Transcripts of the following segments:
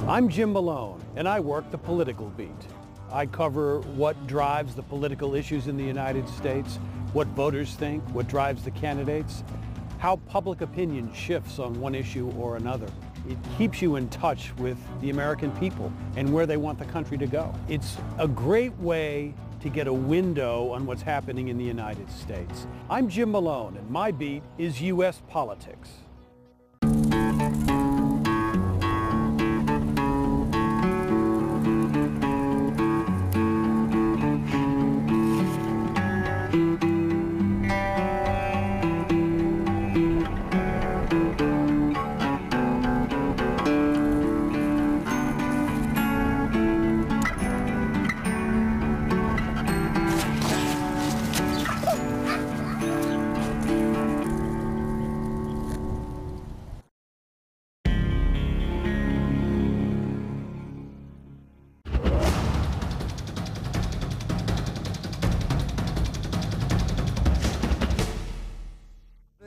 I'm Jim Malone, and I work the political beat. I cover what drives the political issues in the United States, what voters think, what drives the candidates, how public opinion shifts on one issue or another. It keeps you in touch with the American people and where they want the country to go. It's a great way to get a window on what's happening in the United States. I'm Jim Malone, and my beat is U.S. politics.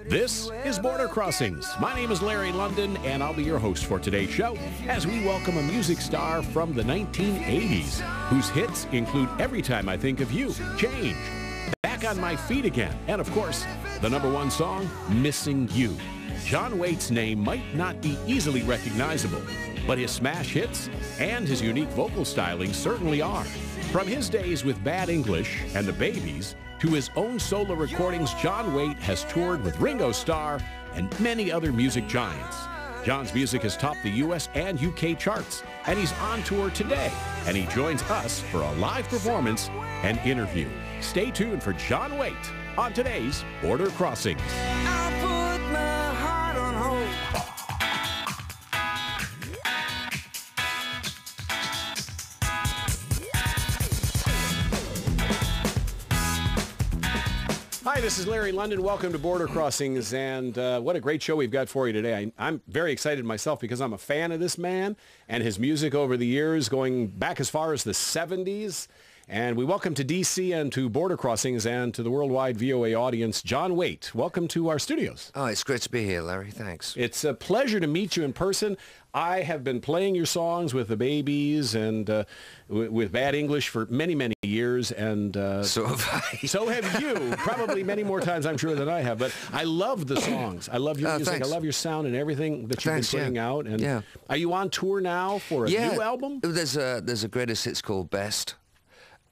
This is Border Crossings. My name is Larry London, and I'll be your host for today's show as we welcome a music star from the 1980s, whose hits include Every Time I Think of You, Change, Back on My Feet Again, and of course, the #1 song, Missing You. John Waite's name might not be easily recognizable, but his smash hits and his unique vocal styling certainly are. From his days with Bad English and the Babies to his own solo recordings, John Waite has toured with Ringo Starr and many other music giants. John's music has topped the U.S. and U.K. charts, and he's on tour today, and he joins us for a live performance and interview. Stay tuned for John Waite on today's Border Crossings. I put my heart on hold. Hi, this is Larry London. Welcome to Border Crossings, and what a great show we've got for you today. I'm very excited myself because I'm a fan of this man and his music over the years, going back as far as the 70s. And we welcome to D.C. and to Border Crossings and to the worldwide VOA audience, John Waite. Welcome to our studios. Oh, it's great to be here, Larry. Thanks. It's a pleasure to meet you in person. I have been playing your songs with the Babies and with Bad English for many, many years. And so have I. So have you. Probably many more times, I'm sure, than I have. But I love the songs. I love your music. Thanks. I love your sound and everything that you've been putting out. And are you on tour now for a new album? There's a greatest hits called Best.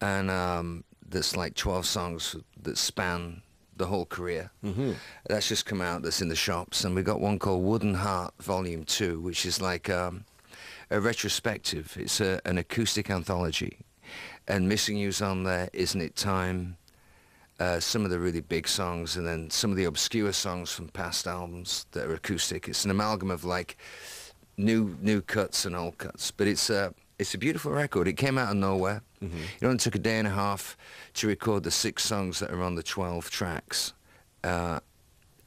And there's like 12 songs that span the whole career. Mm-hmm. That's just come out, that's in the shops. And we got one called Wooden Heart Volume 2, which is like a retrospective. It's an acoustic anthology. And Missing You's on there, Isn't It Time, some of the really big songs, and then some of the obscure songs from past albums that are acoustic. It's an amalgam of like new cuts and old cuts. But it's a beautiful record. It came out of nowhere. Mm-hmm. It only took a day and a half to record the 6 songs that are on the 12 tracks. And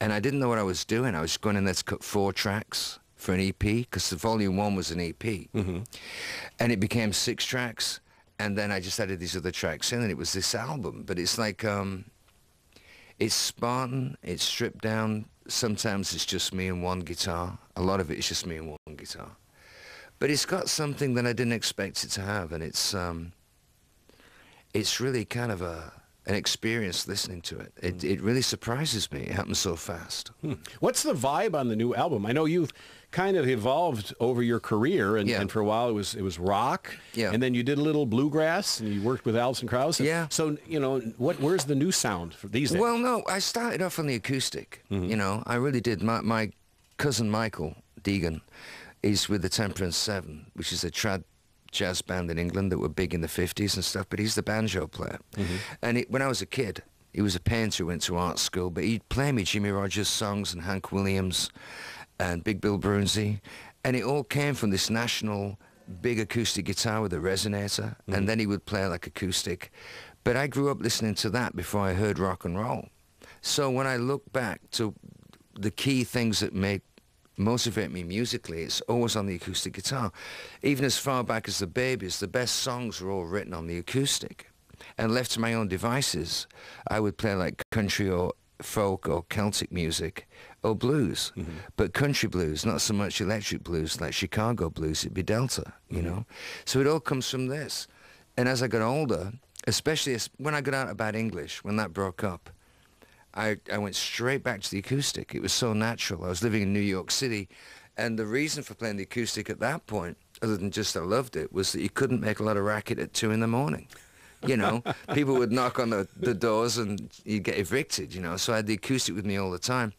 I didn't know what I was doing. I was going in there to cut 4 tracks for an EP, because the Volume 1 was an EP. Mm-hmm. And it became 6 tracks, and then I just added these other tracks in, and it was this album. But it's like, it's Spartan, it's stripped down. Sometimes it's just me and one guitar. A lot of it is just me and one guitar. But it's got something that I didn't expect it to have, and it's really kind of an experience listening to it. It really surprises me. It happens so fast. What's the vibe on the new album? I know you've kind of evolved over your career, and for a while it was rock, and then you did a little bluegrass, and you worked with Alison Krauss. Yeah. So, where's the new sound for these days? Well, no, I started off on the acoustic. Mm-hmm. I really did. My cousin Michael Deegan, he's with the Temperance 7, which is a trad jazz band in England that were big in the 50s and stuff, but he's the banjo player. Mm-hmm. And when I was a kid, he was a painter who went to art school, but he'd play me Jimmy Rogers songs and Hank Williams and Big Bill Broonzy, and it all came from this national big acoustic guitar with a resonator, and then he would play like acoustic. But I grew up listening to that before I heard rock and roll. So when I look back to the key things that motivate me musically, it's always on the acoustic guitar. Even as far back as the Babies, the best songs were all written on the acoustic. And left to my own devices, I would play like country or folk or Celtic music or blues, but country blues, not so much electric blues like Chicago blues. It'd be Delta, you know. So it all comes from this. And as I got older, especially when I got out about English, when that broke up, I went straight back to the acoustic. It was so natural. I was living in New York City, and the reason for playing the acoustic at that point, other than just I loved it, was that you couldn't make a lot of racket at 2 in the morning. You know, people would knock on the doors and you'd get evicted, you know. So I had the acoustic with me all the time.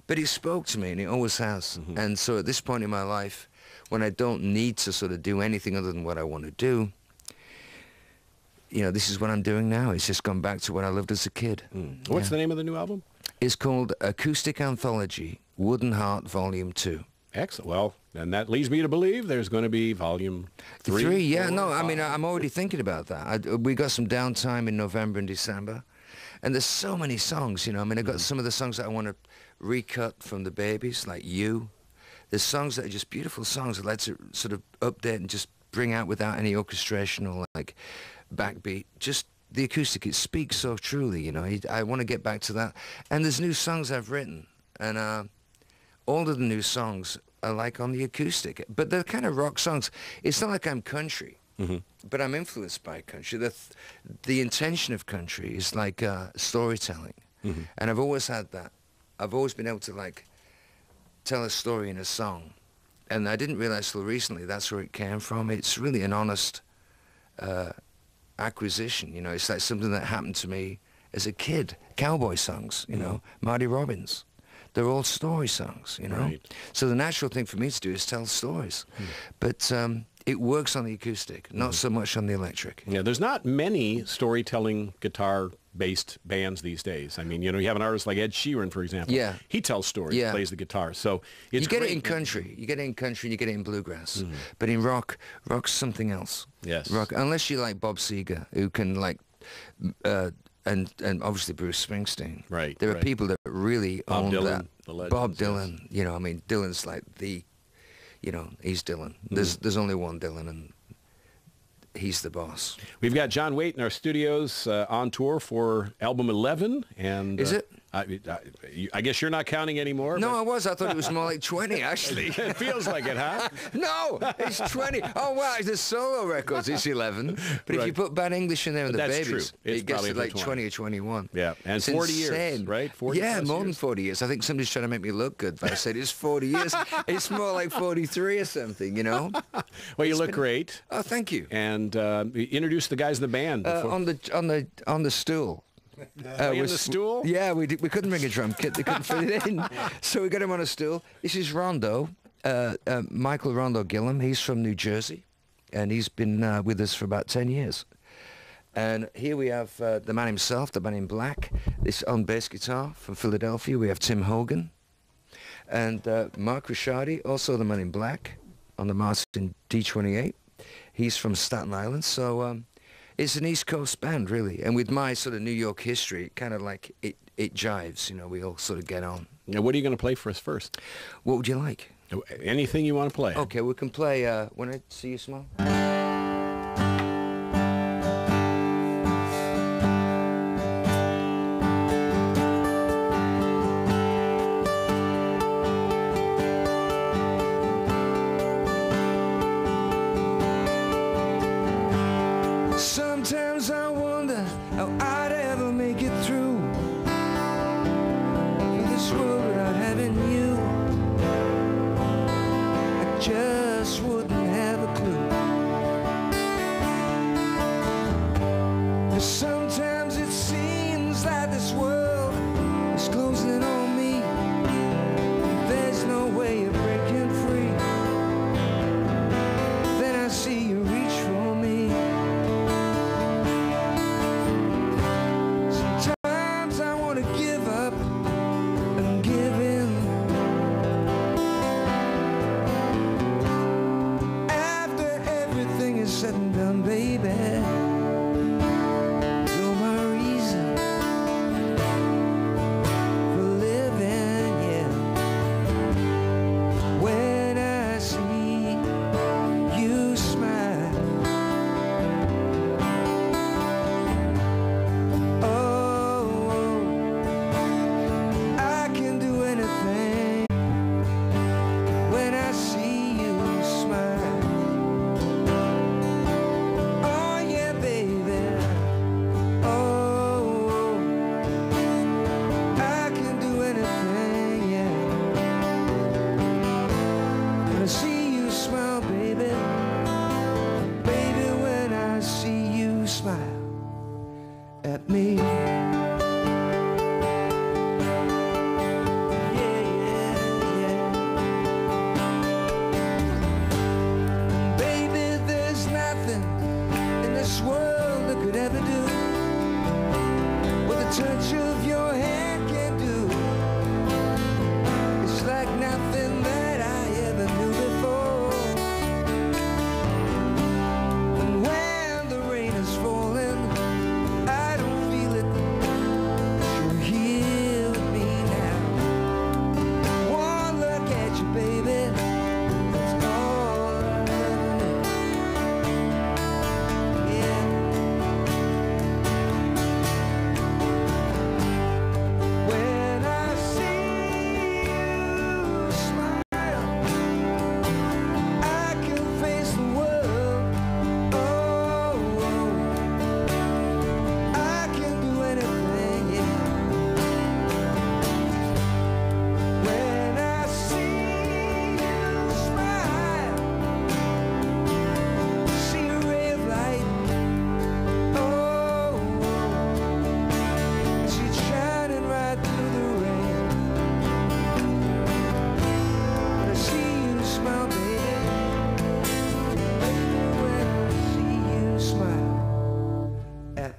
But it spoke to me, and it always has. And so at this point in my life, when I don't need to sort of do anything other than what I want to do, you know, this is what I'm doing now. It's just gone back to what I loved as a kid. What's the name of the new album? It's called Acoustic Anthology, Wooden Heart Volume 2. Excellent. Well, and that leads me to believe there's going to be Volume 3. Yeah, no, I mean, I'm already thinking about that. We got some downtime in November and December, and there's so many songs, you know. I mean, I've got some of the songs that I want to recut from the Babies, like You. There's songs that are just beautiful songs I'd like to sort of update and just bring out without any orchestration or, like, backbeat. Just the acoustic, it speaks so truly, you know. I want to get back to that. And there's new songs I've written, and all of the new songs are like on the acoustic, but they're kind of rock songs. It's not like I'm country, but I'm influenced by country. The intention of country is like storytelling, and I've always had that. I've always been able to, like, tell a story in a song, and I didn't realize till recently that's where it came from. It's really an honest acquisition, you know. It's like something that happened to me as a kid. Cowboy songs, you know, Marty Robbins. They're all story songs, you know. Right. So the natural thing for me to do is tell stories. But it works on the acoustic, not so much on the electric. Yeah, there's not many storytelling guitar-based bands these days. I mean, you know, you have an artist like Ed Sheeran, for example. Yeah. He tells stories, plays the guitar. So it's you get great. it in country. You get it in country and you get it in bluegrass. But in rock's something else. Yes. Rock, unless you like Bob Seger, who can, like, and obviously Bruce Springsteen. Right. There are people that really own Dylan, that. the legends, Bob Dylan, you know, I mean, Dylan's like you know, he's Dylan. There's only one Dylan, and he's the boss. We've got John Waite in our studios on tour for album 11. And Is it? I guess you're not counting anymore. No, I was. I thought it was more like 20, actually. It feels like it, huh? No, it's 20. Oh, wow, the solo records, it's 11. But if you put Bad English in there and the That's Babies, true. It's it gets probably to like 20. 20 or 21. Yeah, and It's 40 insane. years, right? 40 yeah, plus more years. than 40 years. I think somebody's trying to make me look good, but I said it's 40 years. It's more like 43 or something, you know? Well, you look great. Oh, thank you. And introduce the guys in the band. Before. On the stool. In the stool? Yeah, we couldn't bring a drum kit. They couldn't fit it in. So we got him on a stool. This is Rondo, Michael Rondo Gillum. He's from New Jersey, and he's been with us for about 10 years. And here we have the man himself, the man in black. This on bass guitar from Philadelphia. We have Tim Hogan. And Mark Ricciardi, also the man in black, on the Martin D28. He's from Staten Island. So it's an East Coast band, really. And with my sort of New York history, kind of like it jives, you know, we all sort of get on. Now, what are you going to play for us first? What would you like? Anything you want to play. Okay, we can play When I See You Smile. Sometimes I wonder how I'd ever make it through this world without having you. I just wouldn't have a clue.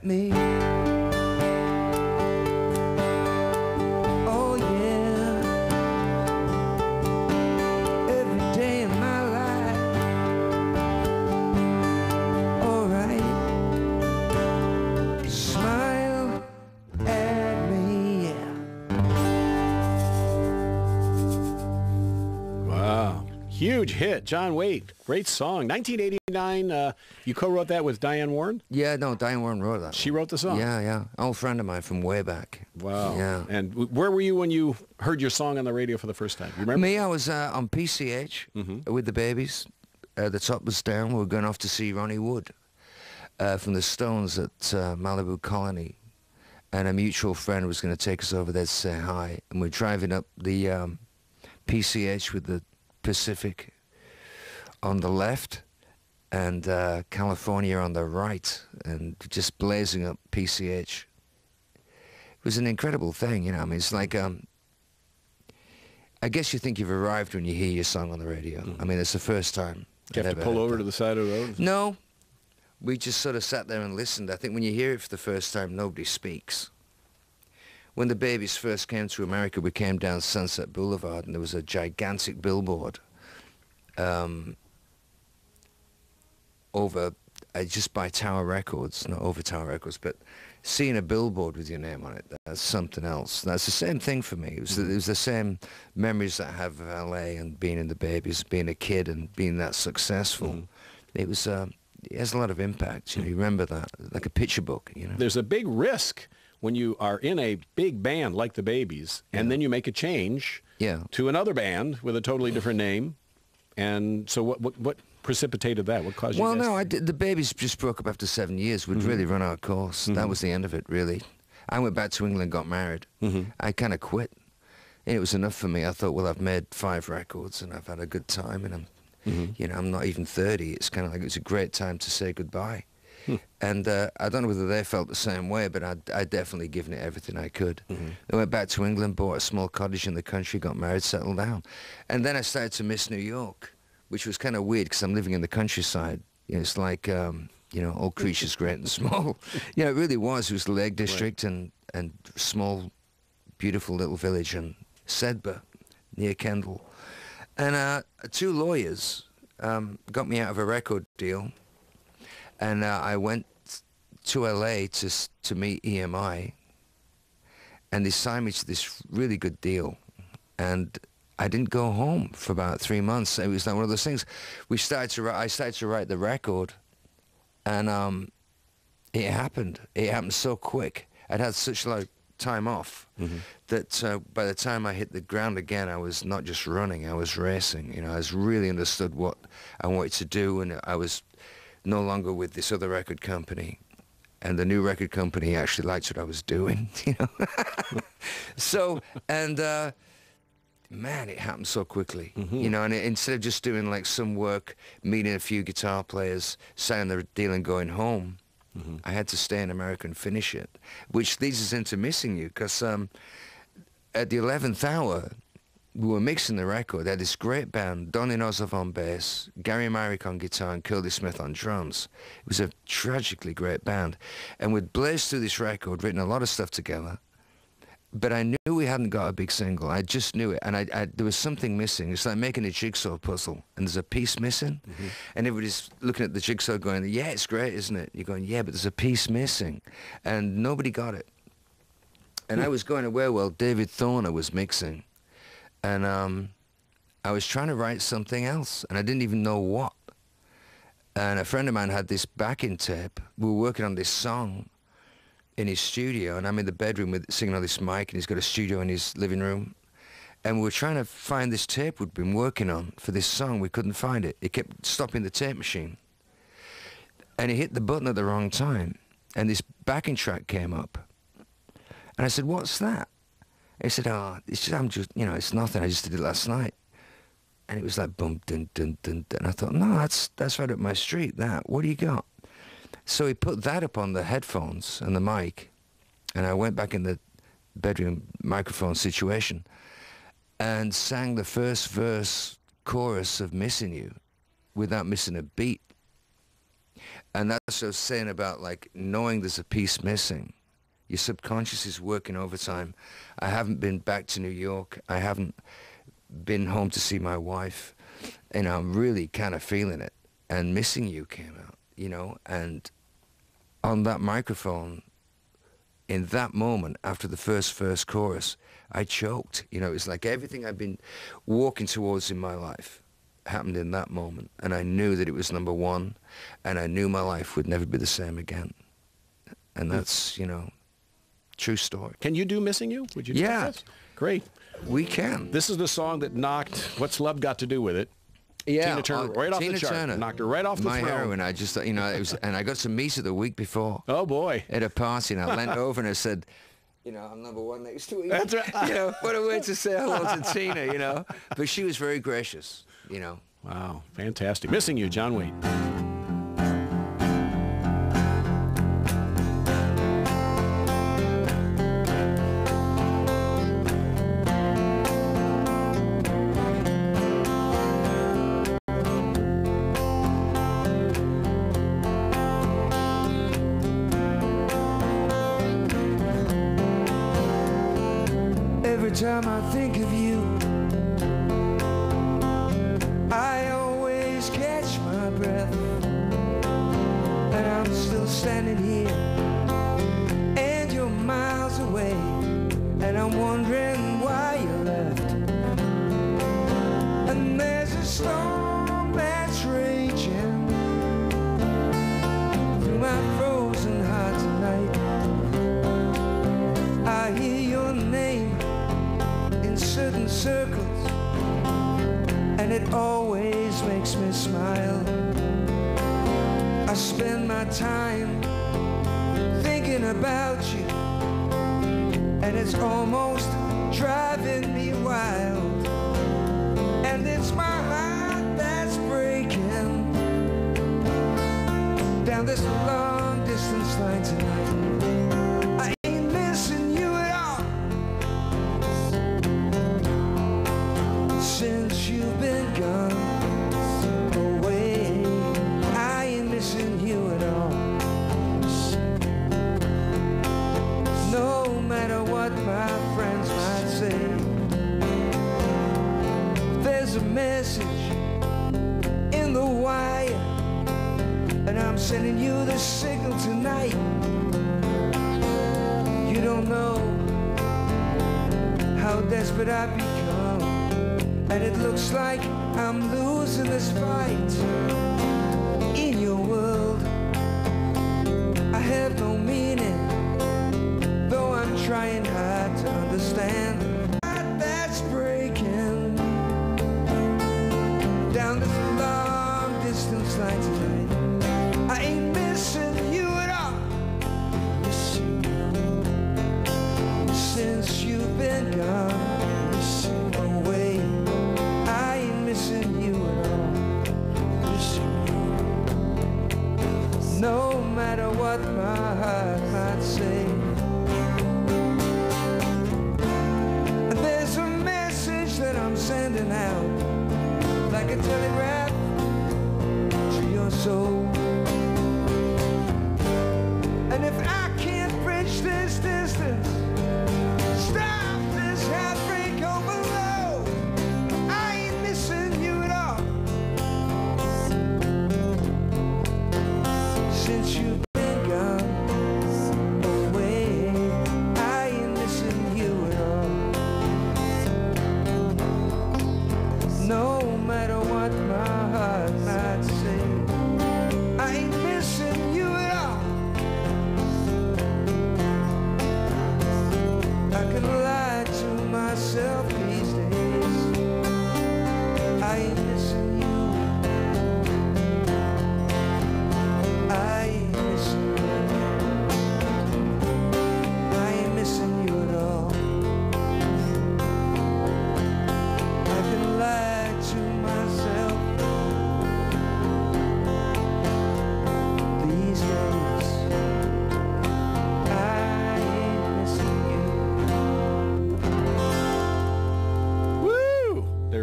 me. Oh yeah, every day in my life. All right, smile at me, yeah. Wow. Huge hit. John Waite. Great song. 1989, you co-wrote that with Diane Warren? Yeah, no, Diane Warren wrote that. She wrote the song? Yeah, yeah. Old friend of mine from way back. Wow. Yeah. And where were you when you heard your song on the radio for the first time? You remember? Me, I was on PCH with the babies. The top was down. We were going off to see Ronnie Wood from the Stones at Malibu Colony. And a mutual friend was going to take us over there to say hi. And we're driving up the PCH with the Pacific on the left and California on the right, and just blazing up PCH. It was an incredible thing, you know. I mean, it's like, I guess you think you've arrived when you hear your song on the radio. I mean, it's the first time. Did you have to pull over to the side of the road? No. We just sort of sat there and listened. I think when you hear it for the first time, nobody speaks. When the babies first came to America, we came down Sunset Boulevard, and there was a gigantic billboard over, just by Tower Records, not over Tower Records, but seeing a billboard with your name on it, that's something else. That's the same thing for me. It was the same memories that I have of LA and being in the babies, being a kid and being that successful. It was, it has a lot of impact. You know, you remember that, like a picture book, you know. There's a big risk when you are in a big band like the Babies, and then you make a change to another band with a totally different name. And so what precipitated that? What caused you guys Well, no, the Babies just broke up after 7 years. We'd really run our course. That was the end of it, really. I went back to England, got married. I kind of quit. And it was enough for me. I thought, well, I've made 5 records and I've had a good time, and I'm, you know, I'm not even 30. It's kind of like, it was a great time to say goodbye. And I don't know whether they felt the same way, but I'd definitely given it everything I could. I went back to England, bought a small cottage in the country, got married, settled down. And then I started to miss New York, which was kind of weird because I'm living in the countryside. You know, it's like, you know, all creatures great and small. You know, it really was. It was the Lake District and small, beautiful little village in Sedber, near Kendal. And 2 lawyers got me out of a record deal. And I went to LA to meet EMI, and they signed me to this really good deal. And I didn't go home for about 3 months. It was like one of those things. I started to write the record, and it happened. It happened so quick. I'd had such a lot of time off that by the time I hit the ground again, I was not just running, I was racing. You know, I was really understood what I wanted to do, and I was no longer with this other record company, and the new record company actually liked what I was doing, you know. So, and man, it happened so quickly, you know. And instead of just doing like some work, meeting a few guitar players, signing the deal and going home, I had to stay in America and finish it, which leads us into missing you, because at the 11th hour, we were mixing the record. They had this great band, Donny Nosov on bass, Gary Myrick on guitar, and Curly Smith on drums. It was a tragically great band. And we'd blazed through this record, written a lot of stuff together, but I knew we hadn't got a big single. I just knew it, and there was something missing. It's like making a jigsaw puzzle, and there's a piece missing, and everybody's looking at the jigsaw going, yeah, it's great, isn't it? You're going, yeah, but there's a piece missing, and nobody got it. And I was going away while David Thorner was mixing. And I was trying to write something else, and I didn't even know what. And a friend of mine had this backing tape. We were working on this song in his studio, and I'm in the bedroom singing on this mic, and he's got a studio in his living room. And we were trying to find this tape we'd been working on for this song. We couldn't find it. It kept stopping the tape machine. And he hit the button at the wrong time, and this backing track came up. And I said, what's that? He said, oh, it's just, I'm just, you know, it's nothing. I just did it last night. And it was like, boom, dun, dun, dun, dun. And I thought, no, that's right up my street, that. What do you got? So he put that up on the headphones and the mic. And I went back in the bedroom microphone situation and sang the first verse chorus of Missing You without missing a beat. And that's what I was saying about, like, knowing there's a piece missing. Your subconscious is working overtime. I haven't been back to New York. I haven't been home to see my wife. And I'm really kind of feeling it. And Missing You came out, you know, and on that microphone, in that moment, after the first chorus, I choked. You know, it was like everything I've been walking towards in my life happened in that moment. And I knew that it was number one, and I knew my life would never be the same again. And that's, you know, true story. Can you do Missing You? Would you do Yeah. this? Great. We can. This is the song that knocked What's Love Got to Do with It? Yeah, Tina Turner, right off the Tina chart. Turner. Knocked her right off the My throne. heroine. I just, you know, it was, and I got to meet her the week before. Oh, boy. At a party, and I leant over and I said, you know, I'm number one next to you. That's right. You know, what a way to say hello to Tina, you know. But she was very gracious, you know. Wow, fantastic. Missing You, John Waite. Every time I think of you, I always catch my breath, and I'm still standing here, and you're miles away, and I'm wondering why you left. And there's a storm that's raging through my frozen heart tonight. I hear your name in certain circles, and it always makes me smile. I spend my time thinking about you, and it's almost driving me wild. And it's my heart that's breaking down this long distance line tonight. I ain't missing you at all since you've been gone away. I ain't missing you at all. No matter what my friends might say, there's a message in the wire, and I'm sending you the signal tonight. You don't know how desperate I've become, and it looks like I'm losing this fight. In your world, I have no meaning, though I'm trying hard to understand. That's breaking down this long distance line tonight. I ain't missing you at all. Missing you since you've been gone, missing away. I ain't missing you at all. Missing you. No matter what my heart might say. There's a message that I'm sending out, like a telegraph to your soul. And if I can't bridge this distance, stop this heartbreak over below, I ain't missing you at all. Since you've been gone away, I ain't missing you at all. No matter what my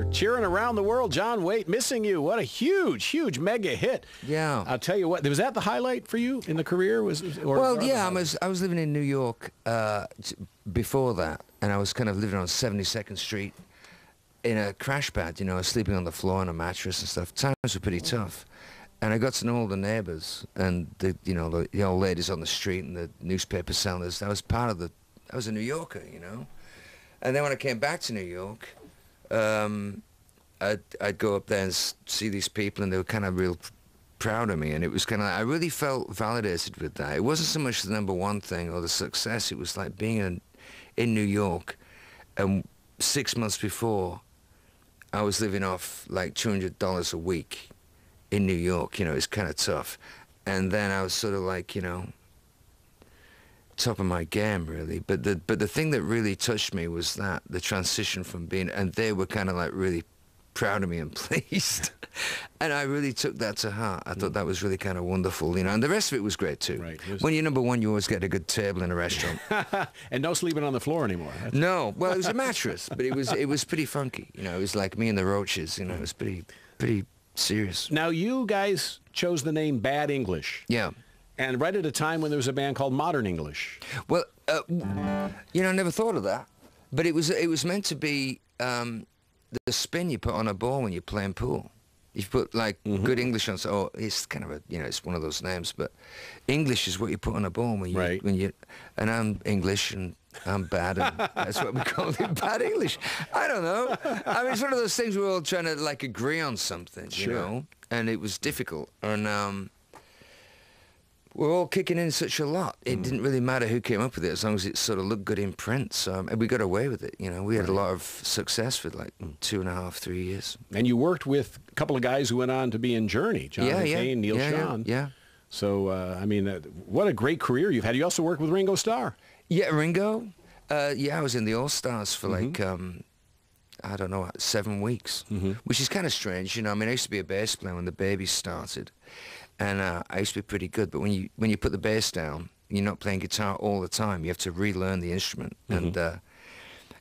are cheering around the world. John Waite, Missing You. What a huge, huge mega hit. Yeah. I'll tell you what, was that the highlight for you in the career? Well, yeah, I was living in New York before that, and I was kind of living on 72nd Street in a crash pad, you know, sleeping on the floor on a mattress and stuff. Times were pretty tough. And I got to know all the neighbors and the old ladies on the street and the newspaper sellers. I was a New Yorker, you know. And then when I came back to New York, I'd go up there and see these people, and they were kind of real proud of me. And it was kind of, I really felt validated with that. It wasn't so much the #1 thing or the success. It was like being in New York, and 6 months before, I was living off like $200 a week in New York. You know, it's kind of tough. And then I was sort of like, you know, top of my game, really. But the thing that really touched me was that the transition from being, and they were kind of like really proud of me and pleased. And I really took that to heart. I thought that was really kind of wonderful, you know. And the rest of it was great too. Right. When you're #1, you always get a good table in a restaurant. And no sleeping on the floor anymore. No, well, it was a mattress, but it was pretty funky. You know, it was like Me and the Roaches. You know, it was pretty serious. Now, you guys chose the name Bad English. Yeah. And right at a time when there was a band called Modern English. Well, you know, I never thought of that. But it was meant to be the spin you put on a ball when you're playing pool. You put like good English on, so it's kind of a, you know, it's one of those names, but English is what you put on a ball when you, and I'm English and I'm bad, and that's what we call it, Bad English. I don't know. I mean, it's one of those things we're all trying to like agree on something, you know, and it was difficult, and we're all kicking in such a lot. It didn't really matter who came up with it as long as it sort of looked good in print. So and we got away with it. You know, we had a lot of success for like 2.5, 3 years. And you worked with a couple of guys who went on to be in Journey, John McCain, Neil Schon. Yeah. So, I mean, what a great career you've had. You also worked with Ringo Starr. Yeah, Ringo. Yeah, I was in the All-Stars for like, I don't know, 7 weeks, which is kind of strange. You know, I mean, I used to be a bass player when the Babies started. And I used to be pretty good, but when you put the bass down, you're not playing guitar all the time. You have to relearn the instrument. And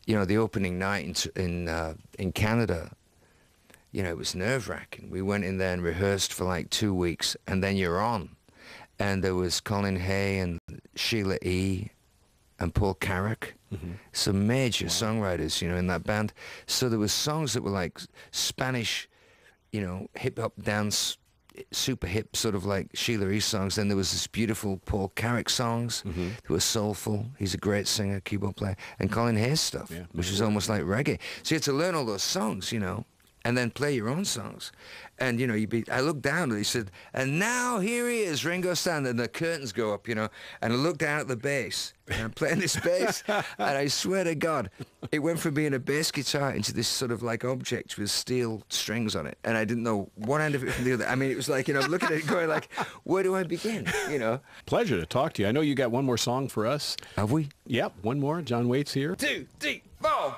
you know, the opening night in Canada, you know, it was nerve-wracking. We went in there and rehearsed for like 2 weeks, and then you're on. And there was Colin Hay and Sheila E. and Paul Carrack, some major songwriters, you know, in that band. So there was songs that were like Spanish, you know, hip-hop dance, super hip, sort of like Sheila E. songs. Then there was this beautiful Paul Carrack songs that were soulful. He's a great singer, keyboard player. And Colin Hay's stuff, which was almost like reggae. So you had to learn all those songs, you know, and then play your own songs. And, you know, I looked down and he said, and now here he is, Ringo Starr, and the curtains go up, you know, and I looked down at the bass, and I'm playing this bass, and I swear to God, it went from being a bass guitar into this sort of like object with steel strings on it, and I didn't know one end of it from the other. I mean, it was like, you know, looking at it going like, where do I begin, you know? Pleasure to talk to you. I know you got one more song for us. Have we? Yep, one more. John Waite's here. 2, 3, 4.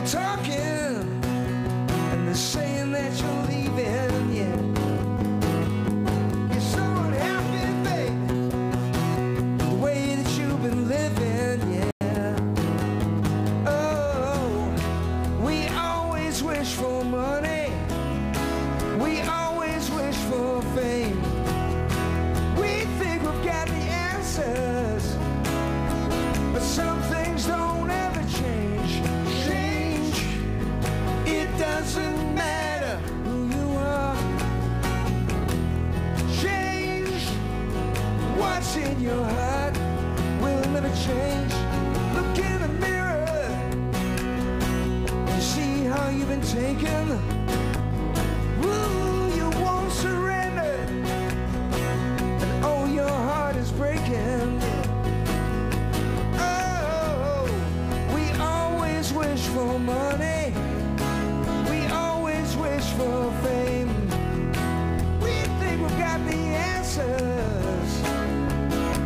Talking, and they're saying that you're leaving, yeah. You're so unhappy, baby, the way that you've been living, yeah. Oh, we always wish for money, we always wish for fame. We think we've got the answers, but some things don't ever change. Doesn't matter who you are. Change what's in your heart will never change. Look in the mirror. You see how you've been taken. Ooh, you won't surrender. And oh, your heart is breaking. Oh, we always wish for money. For fame, we think we've got the answers,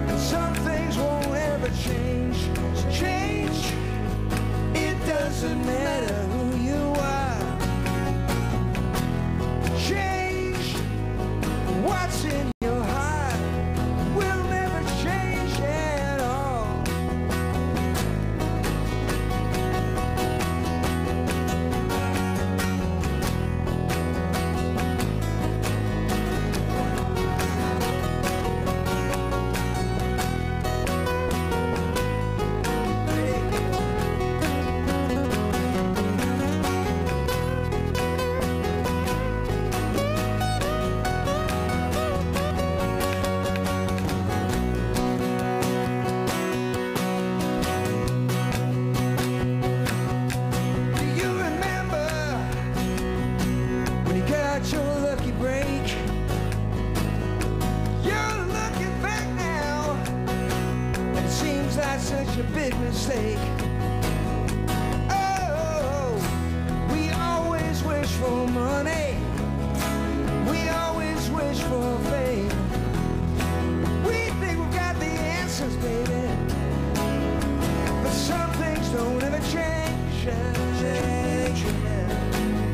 and some things won't ever change. So change, it doesn't matter who you are. Change what's in your heart will never change at all. such a big mistake. Oh, we always wish for money. We always wish for fame. We think we've got the answers, baby. But some things don't ever change.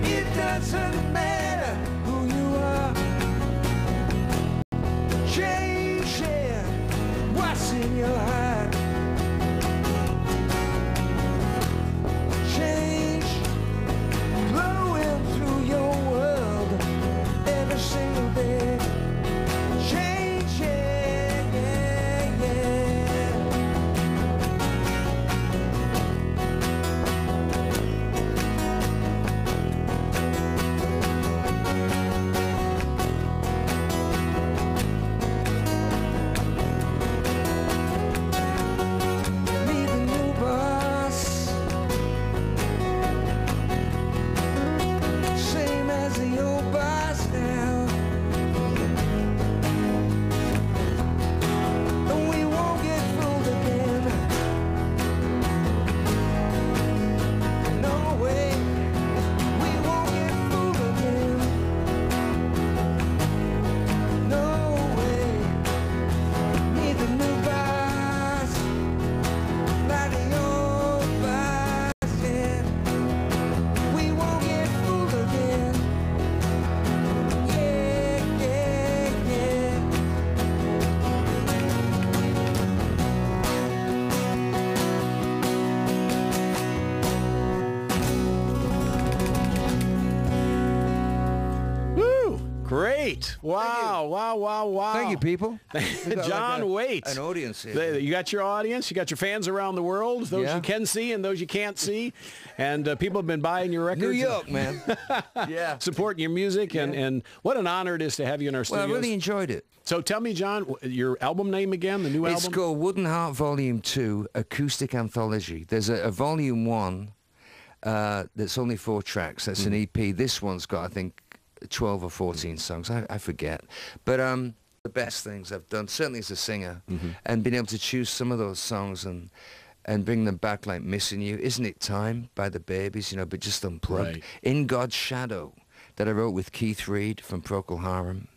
It doesn't matter who you are. Change what's in your heart. Change glowing through your world every single day. Change, yeah, yeah, yeah. Meet the new boss. Same as the old boss now. And we won't get fooled again. No way. We won't get fooled again. No way. Meet the new boss. Like the old boss, yeah. We won't get fooled again. Yeah, yeah, yeah. Woo! Great! Wow! Wow! Wow! Wow! Thank you, people. John Waite. An audience here. You got your audience. You got your fans around the world. Those Yeah. you can see and those you can't see. And people have been buying your records. New York, man. Yeah. Supporting your music. And what an honor it is to have you in our Well, studios. I really enjoyed it. So tell me, John, your album name again, the new It's album? called Wooden Heart Volume 2, Acoustic Anthology. There's a Volume 1 that's only 4 tracks. That's an EP. This one's got, I think, 12 or 14 songs. I forget. But the best things I've done, certainly as a singer, and being able to choose some of those songs and bring them back, like Missing You. Isn't It Time by the Babies, but just unplugged. Right. In God's Shadow, that I wrote with Keith Reed from Procol Harum.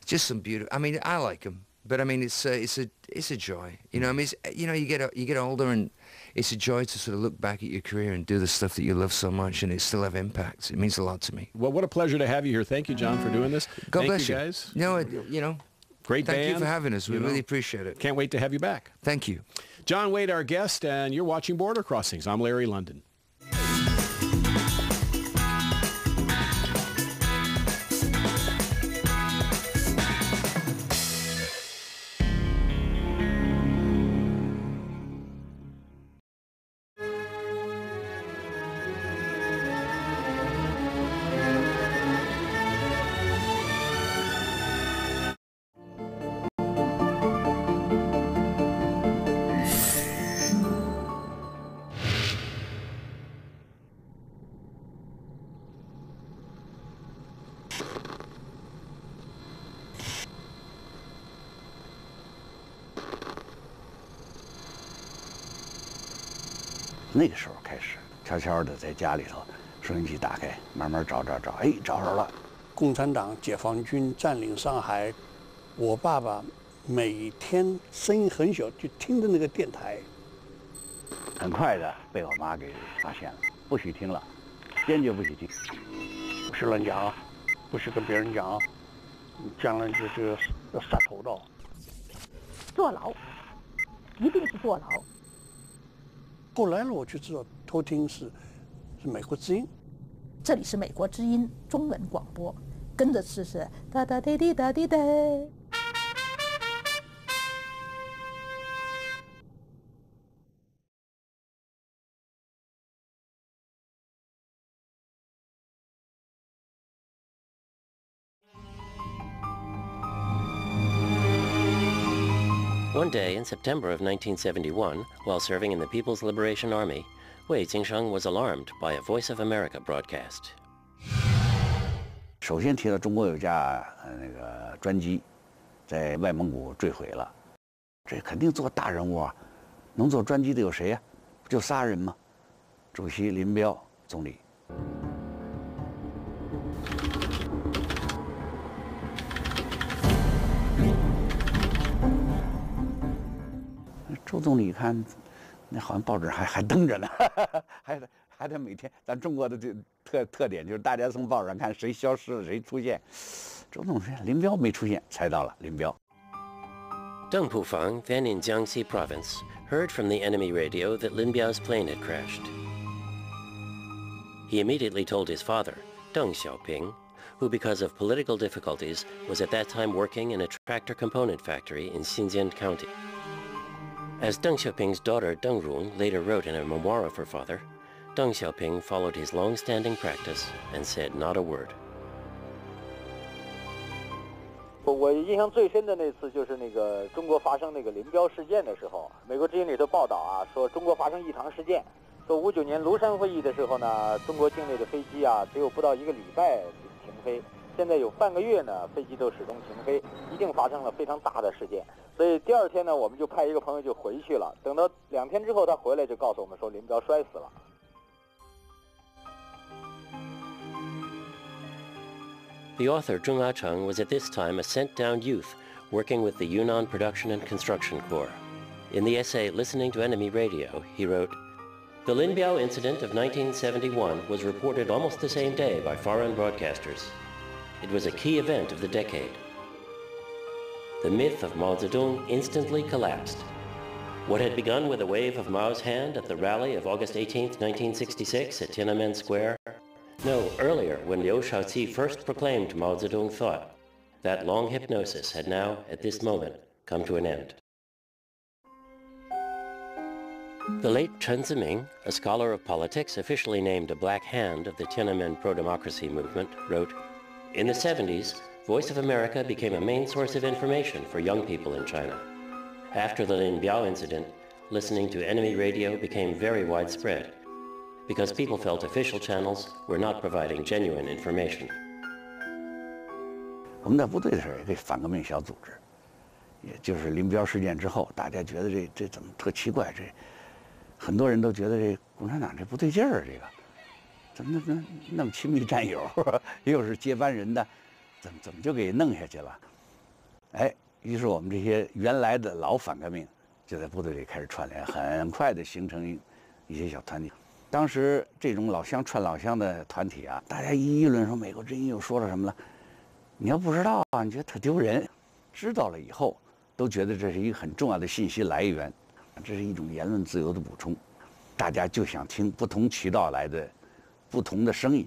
Just some beautiful. I mean, I like them, but I mean, it's a joy. I mean, you get older, and it's a joy to sort of look back at your career and do the stuff that you love so much, and it still have impact. It means a lot to me. Well, what a pleasure to have you here. Thank you, John, for doing this. God bless you, you guys. Great Thank band. you for having us. We really appreciate it. Can't wait to have you back. Thank you. John Waite, our guest, and you're watching Border Crossings. I'm Larry London.那个时候开始，悄悄的在家里头，收音机打开，慢慢找，哎，找着了。共产党、解放军占领上海，我爸爸每天声音很小，就听着那个电台。很快的被我妈给发现了，不许听了，坚决不许听。不许乱讲，不许跟别人讲，将来就是要杀头的。坐牢，一定是坐牢。后来呢，我就知道偷听是美国之音。这里是美国之音中文广播，跟着是哒哒滴滴哒滴哒。One day in September of 1971, while serving in the People's Liberation Army, Wei Jingsheng was alarmed by a Voice of America broadcast. 首先提到中国有架那个专机，在外蒙古坠毁了，这肯定做大人物啊，能做专辑的有谁呀？不就仨人吗？主席林彪，总理。周总理一看，那好像报纸还登着呢，还得每天。咱中国的这特点就是大家从报纸上看谁消失了，谁出现。周总理林彪没出现，猜到了林彪。Deng Pufang, then in Jiangxi province, heard from the enemy radio that Lin Biao's plane had crashed. He immediately told his father, Deng Xiaoping, who because of political difficulties was at that time working in a tractor component factory in Xinjiang County. As Deng Xiaoping's daughter Deng Rong later wrote in a memoir of her father, Deng Xiaoping followed his long-standing practice and said not a word. 我印象最深的那次就是那个中国发生那个林彪事件的时候，美国之音里头报道啊，说中国发生异常事件，说59年庐山会议的时候呢，中国境内的飞机啊只有不到1个礼拜停飞，现在有半个月呢飞机都始终停飞，一定发生了非常大的事件。所以第二天呢，我们就派一个朋友就回去了，等到2天之后他回来就告诉我们说林彪摔死了。The author Zheng Acheng was at this time a sent-down youth working with the Yunnan Production and Construction Corps. In the essay Listening to Enemy Radio, he wrote, "The Lin Biao incident of 1971 was reported almost the same day by foreign broadcasters. It was a key event of the decade. The myth of Mao Zedong instantly collapsed. What had begun with a wave of Mao's hand at the rally of August 18, 1966 at Tiananmen Square, no, earlier when Liu Shaoqi first proclaimed Mao Zedong thought, that long hypnosis had now, at this moment, come to an end." The late Chen Ziming, a scholar of politics officially named a black hand of the Tiananmen pro-democracy movement, wrote, "In the 70s, Voice of America became a main source of information for young people in China. After the Lin Biao incident, listening to enemy radio became very widespread, because people felt official channels were not providing genuine information." 我们在部队的时候也给反革命小组织，也就是林彪事件之后，大家觉得这怎么特奇怪，这很多人都觉得这共产党这不对劲儿，这个怎么那么亲密战友，又是接班人的，怎么就给弄下去了？哎，于是我们这些原来的老反革命就在部队里开始串联，很快的形成一些小团体。当时这种老乡串老乡的团体啊，大家议论说美国之音又说了什么了，你要不知道啊，你觉得特丢人；知道了以后，都觉得这是一个很重要的信息来源，这是一种言论自由的补充。大家就想听不同渠道来的不同的声音。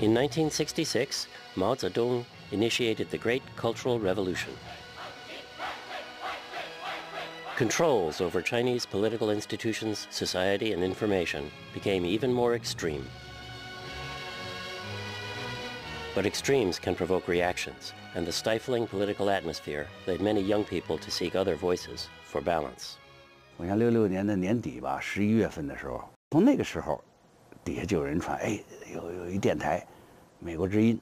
In 1966, Mao Zedong initiated the Great Cultural Revolution. Controls over Chinese political institutions, society, and information became even more extreme. But extremes can provoke reactions, and the stifling political atmosphere led many young people to seek other voices for balance. 我想66年的年底吧，11月份的时候，从那个时候，底下就有人传，哎，有一电台，美国之音，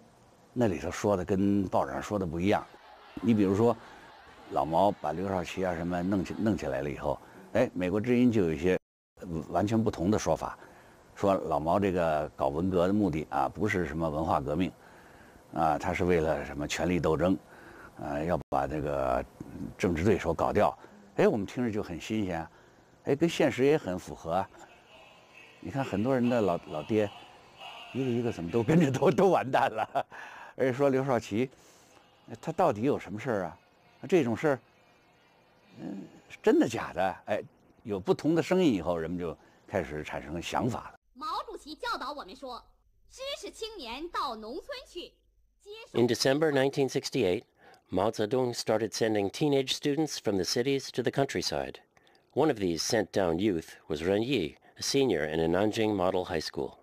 那里头说的跟报纸上说的不一样。你比如说，老毛把刘少奇啊什么弄起来了以后，哎，美国之音就有一些完全不同的说法，说老毛这个搞文革的目的啊，不是什么文化革命，啊，他是为了什么权力斗争，要把这个政治对手搞掉。哎，我们听着就很新鲜啊，哎，跟现实也很符合啊。你看很多人的老爹，一个怎么都跟着都完蛋了，而且说刘少奇，他到底有什么事儿啊？这种事儿，真的假的？哎，有不同的声音以后，人们就开始产生想法了。毛主席教导我们说，知识青年到农村去。In December 1968, Mao Zedong started sending teenage students from the cities to the countryside. One of these sent-down youth was Ren Yi, a senior in a Nanjing Model High School.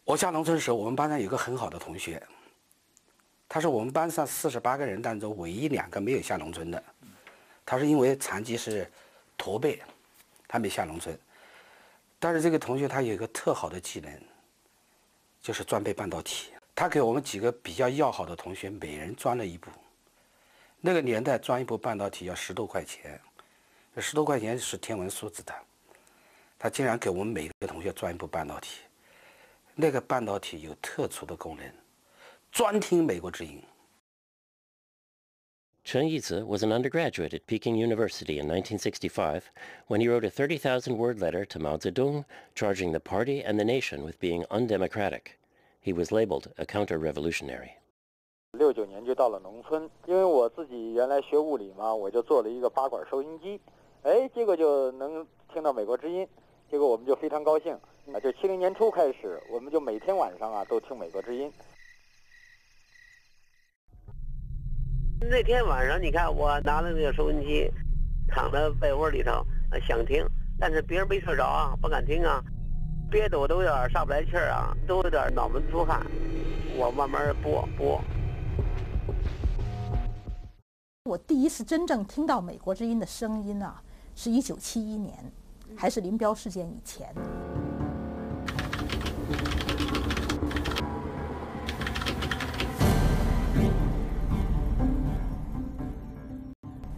我下农村时，我们班上有个很好的同学，他是我们班上48个人当中唯一2个没有下农村的。他是因为残疾是驼背，他没下农村。但是这个同学他有一个特好的技能，就是钻背半导体。他给我们几个比较要好的同学每人钻了一步，那个年代装一部半导体要10多块钱，这10多块钱是天文数字的。他竟然给我们每个同学装一部半导体，那个半导体有特殊的功能，专听美国之音。Chen Yizi was an undergraduate at Peking University in 1965 when he wrote a 30,000-word letter to Mao Zedong charging the party and the nation with being undemocratic. He was labeled a counter-revolutionary. 69年就到了农村，因为我自己原来学物理嘛，我就做了一个8管收音机，结果就能听到美国之音，结果我们就非常高兴。就70年初开始，我们就每天晚上都听美国之音。那天晚上，你看我拿了那个收音机，躺在被窝里头，想听，但是别人没睡着啊，不敢听啊，憋得我都有点上不来气儿啊，都有点脑门出汗。我慢慢播。我第一次真正听到美国之音的声音啊，是1971年，还是林彪事件以前。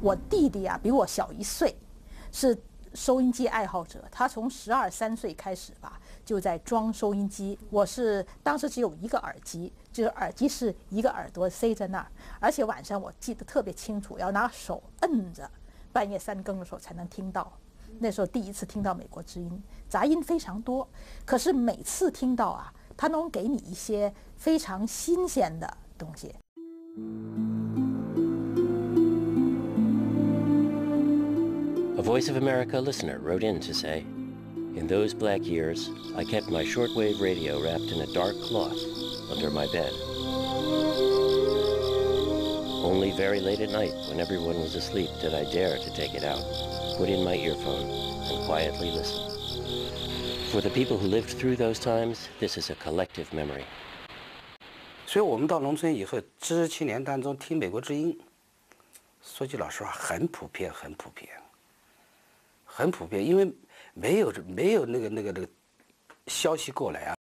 我弟弟啊，比我小1岁，是收音机爱好者。他从12、13岁开始吧，就在装收音机。我是当时只有一个耳机，就是耳机是一个耳朵塞在那儿，而且晚上我记得特别清楚，要拿手摁着，半夜3更的时候才能听到。那时候第一次听到美国之音，杂音非常多，可是每次听到啊，它能给你一些非常新鲜的东西。A Voice of America listener wrote in to say, "In those black years, I kept my shortwave radio wrapped in a dark cloth under my bed. Only very late at night, when everyone was asleep, did I dare to take it out, put in my earphone, and quietly listen. For the people who lived through those times, this is a collective memory." 所以我们到农村以后，77年当中听美国之音，说句老实话，很普遍，因为没有那个消息过来啊。